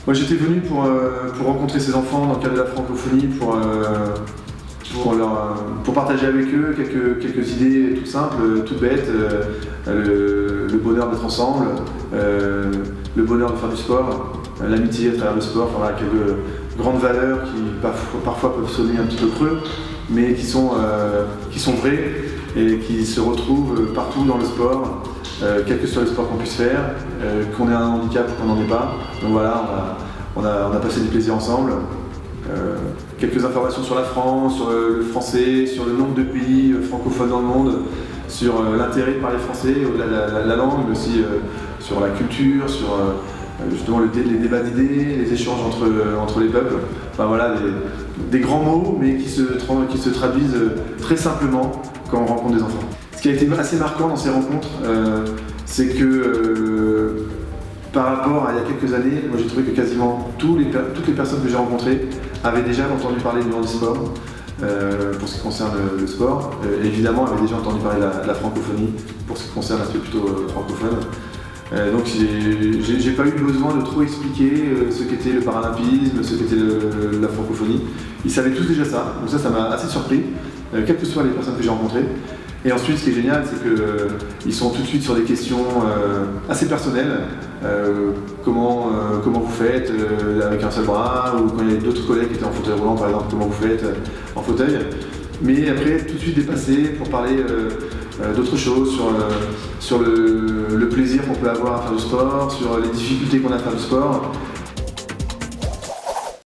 Moi j'étais venu pour rencontrer ces enfants dans le cadre de la francophonie, pour partager avec eux quelques idées toutes simples, toutes bêtes, le bonheur d'être ensemble, le bonheur de faire du sport, l'amitié à travers le sport, enfin, voilà, quelques grandes valeurs qui parfois peuvent sonner un petit peu creux, mais qui sont vraies et qui se retrouvent partout dans le sport, quel que soit le sport qu'on puisse faire, qu'on ait un handicap ou qu'on n'en ait pas. Donc voilà, on a passé du plaisir ensemble. Quelques informations sur la France, sur le français, sur le nombre de pays francophones dans le monde, sur l'intérêt de parler français, au-delà de la langue, mais aussi sur la culture, sur justement les débats d'idées, les échanges entre les peuples. Enfin voilà, des grands mots, mais qui se traduisent très simplement quand on rencontre des enfants. Ce qui a été assez marquant dans ces rencontres, c'est que par rapport à il y a quelques années, moi j'ai trouvé que quasiment toutes les personnes que j'ai rencontrées avaient déjà entendu parler du handisport, pour ce qui concerne le sport, et évidemment avaient déjà entendu parler de la francophonie, pour ce qui concerne l'aspect plutôt francophone. Donc j'ai pas eu besoin de trop expliquer ce qu'était le paralympisme, ce qu'était la francophonie. Ils savaient tous déjà ça, donc ça m'a assez surpris, quelles que soient les personnes que j'ai rencontrées. Et ensuite, ce qui est génial, c'est qu'ils sont tout de suite sur des questions assez personnelles. Comment vous faites avec un seul bras, ou quand il y a d'autres collègues qui étaient en fauteuil roulant, par exemple, comment vous faites en fauteuil. Mais après, tout de suite dépassé pour parler d'autres choses, sur le plaisir qu'on peut avoir à faire du sport, sur les difficultés qu'on a à faire du sport.